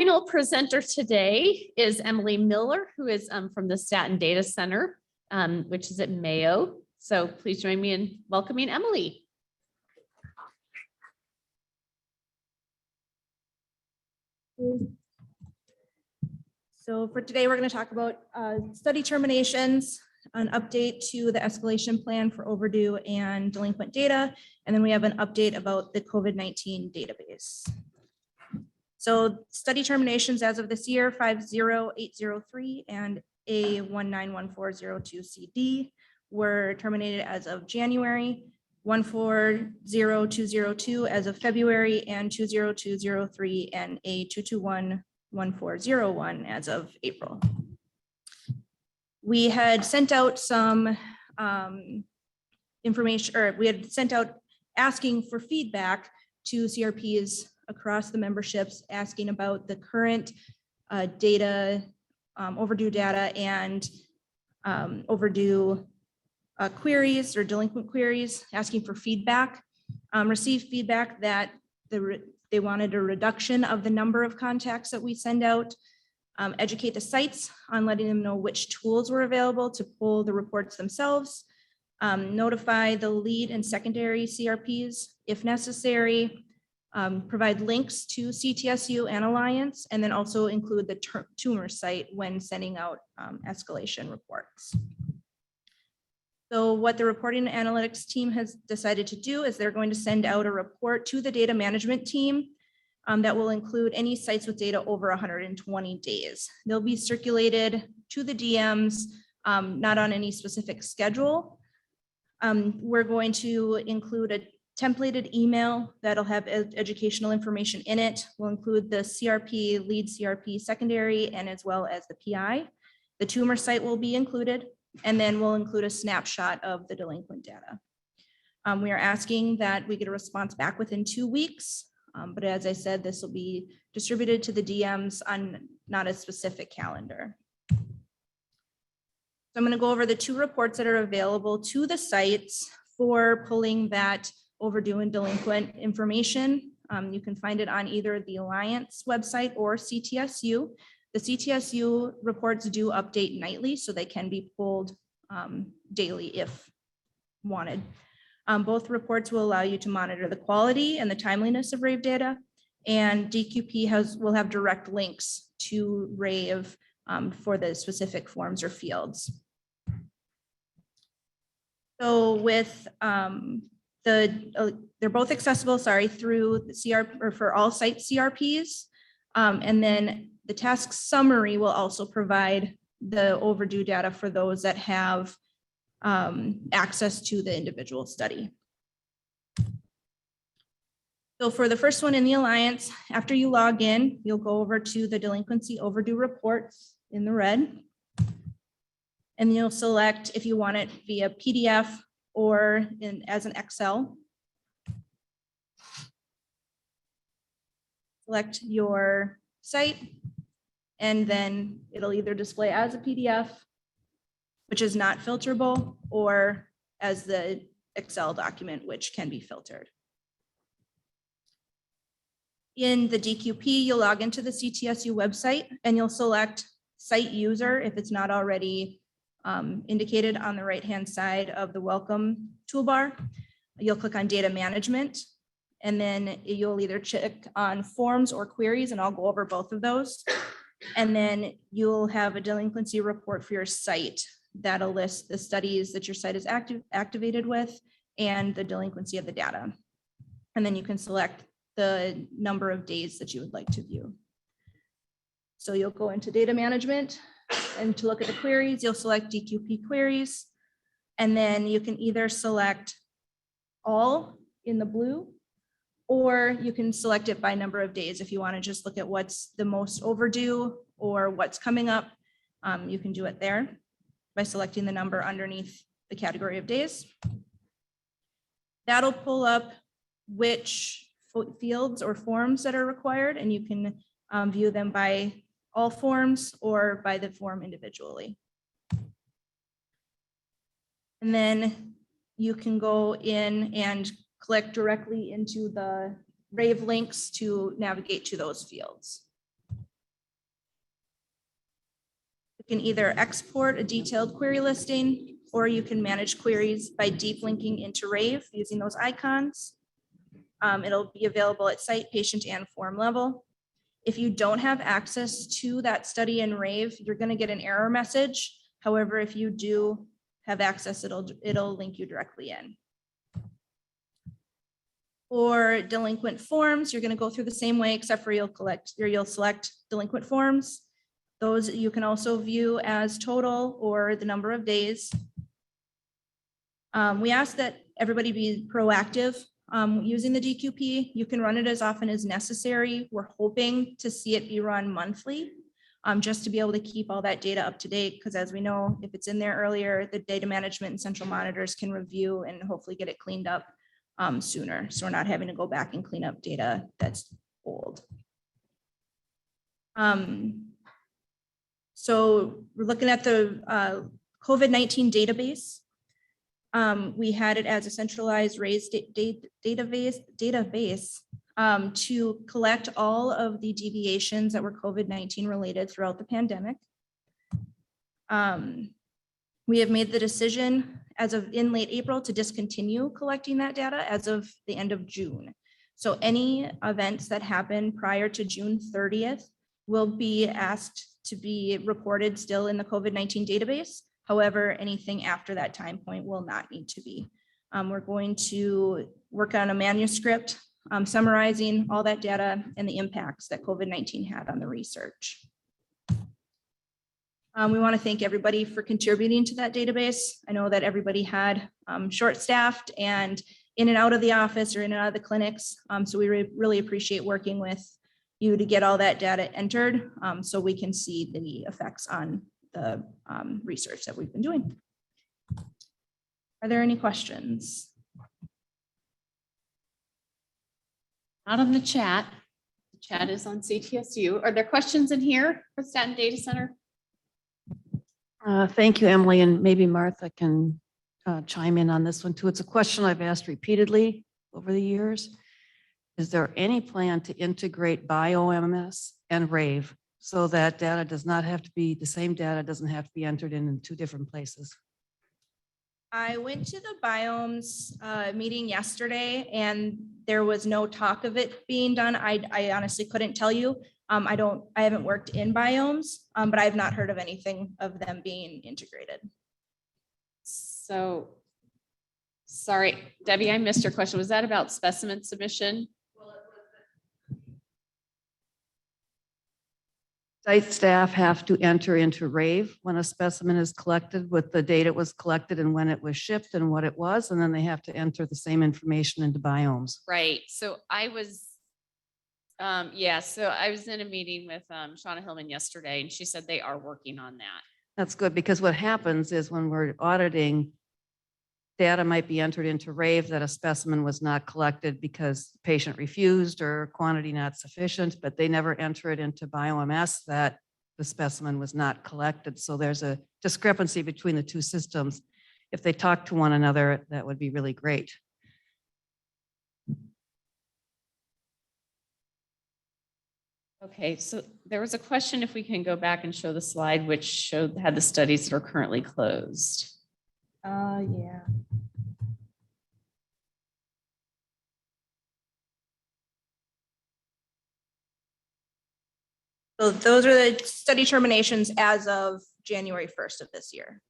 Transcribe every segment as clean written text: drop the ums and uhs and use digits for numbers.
Final presenter today is Emily Miller, who is from the Stat and Data Center, which is at Mayo. So please join me in welcoming Emily. So for today, we're going to talk about study terminations, an update to the escalation plan for overdue and delinquent data, and then we have an update about the COVID-19 database. So study terminations as of this year, 50803 and A191402CD were terminated as of January, 140202 as of February, and 20203 and A2211401 as of April. We had sent out some information, or we had sent out asking for feedback to CRPs across the memberships, asking about the current data, overdue data and overdue queries or delinquent queries, asking for feedback. Received feedback that they wanted a reduction of the number of contacts that we send out, educate the sites on letting them know which tools were available to pull the reports themselves, notify the lead and secondary CRPs if necessary, provide links to CTSU and Alliance, and then also include the tumor site when sending out escalation reports. So what the reporting and analytics team has decided to do is they're going to send out a report to the data management team that will include any sites with data over 120 days. They'll be circulated to the DMs, not on any specific schedule. We're going to include a templated email that'll have educational information in it. We'll include the CRP, lead CRP secondary, and as well as the PI. The tumor site will be included, and then we'll include a snapshot of the delinquent data. We are asking that we get a response back within 2 weeks, but as I said, this will be distributed to the DMs on not a specific calendar. So I'm going to go over the 2 reports that are available to the sites for pulling that overdue and delinquent information. You can find it on either the Alliance website or CTSU. The CTSU reports do update nightly, so they can be pulled daily if wanted. Both reports will allow you to monitor the quality and the timeliness of RAVE data, and DQP will have direct links to RAVE for the specific forms or fields. So with they're both accessible, through the CRP or for all site CRPs. And then the task summary will also provide the overdue data for those that have access to the individual study. So for the first one in the Alliance, after you log in, you'll go over to the delinquency overdue reports in the red. And you'll select if you want it via PDF or as an Excel. Select your site, and then it'll either display as a PDF, which is not filterable, or as the Excel document, which can be filtered. In the DQP, you'll log into the CTSU website and you'll select site user if it's not already indicated on the right-hand side of the welcome toolbar. You'll click on data management, and then you'll either check on forms or queries, and I'll go over both of those. And then you'll have a delinquency report for your site that'll list the studies that your site is activated with and the delinquency of the data. And then you can select the number of days that you would like to view. So you'll go into data management, and to look at the queries, you'll select DQP queries, and then you can either select all in the blue, or you can select it by number of days. If you want to just look at what's the most overdue or what's coming up, you can do it there by selecting the number underneath the category of days. That'll pull up which fields or forms that are required, and you can view them by all forms or by the form individually. And then you can go in and click directly into the RAVE links to navigate to those fields. You can either export a detailed query listing, or you can manage queries by deep linking into Rave using those icons. It'll be available at site, patient, and form level. If you don't have access to that study in Rave, you're going to get an error message. However, if you do have access, it'll link you directly in. For delinquent forms, you're going to go through the same way, except for you'll select delinquent forms. Those you can also view as total or the number of days. We ask that everybody be proactive using the DQP. You can run it as often as necessary. We're hoping to see it be run monthly, just to be able to keep all that data up to date. Because as we know, if it's in there earlier, the data management and central monitors can review and hopefully get it cleaned up sooner. So we're not having to go back and clean up data that's old. So we're looking at the COVID-19 database. We had it as a centralized raised database to collect all of the deviations that were COVID-19 related throughout the pandemic. We have made the decision as of in late April to discontinue collecting that data as of the end of June. So any events that happen prior to June 30th will be asked to be reported still in the COVID-19 database. However, anything after that time point will not need to be. We're going to work on a manuscript summarizing all that data and the impacts that COVID-19 had on the research. We want to thank everybody for contributing to that database. I know that everybody had short-staffed and in and out of the office or in and out of the clinics. So we really appreciate working with you to get all that data entered so we can see the effects on the research that we've been doing. Are there any questions? Out in the chat. The chat is on CTSU. Are there questions in here for Staten Data Center? Thank you, Emily, and maybe Martha can chime in on this one too. It's a question I've asked repeatedly over the years. Is there any plan to integrate BioMS and Rave so that data does not have to be, the same data doesn't have to be entered in two different places? I went to the biomes meeting yesterday and there was no talk of it being done. I honestly couldn't tell you. I haven't worked in biomes, but I have not heard of anything of them being integrated. So, sorry, Debbie, I missed your question. Was that about specimen submission? Site staff have to enter into Rave when a specimen is collected with the date it was collected and when it was shipped and what it was, and then they have to enter the same information into biomes. Right. So I was, so I was in a meeting with Shauna Hillman yesterday, and she said they are working on that. That's good, because what happens is when we're auditing, data might be entered into Rave that a specimen was not collected because the patient refused or quantity not sufficient, but they never enter it into BioMS that the specimen was not collected. So there's a discrepancy between the two systems. If they talk to one another, that would be really great. Okay, so there was a question if we can go back and show the slide which had the studies that are currently closed. Yeah. So those are the study terminations as of January 1st of this year.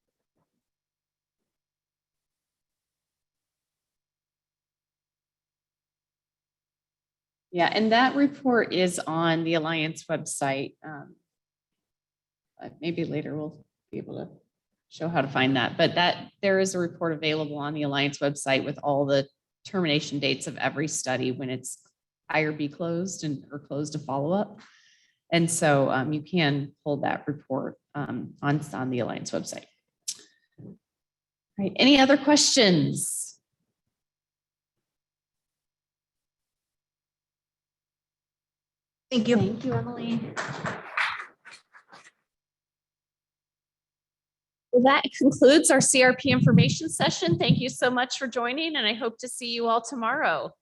Yeah, and that report is on the Alliance website. Maybe later we'll be able to show how to find that, but there is a report available on the Alliance website with all the termination dates of every study when it's IRB closed or closed to follow up. And so you can pull that report on the Alliance website. All right, any other questions? Thank you. Thank you, Emily. Well, that concludes our CRP information session. Thank you so much for joining, and I hope to see you all tomorrow.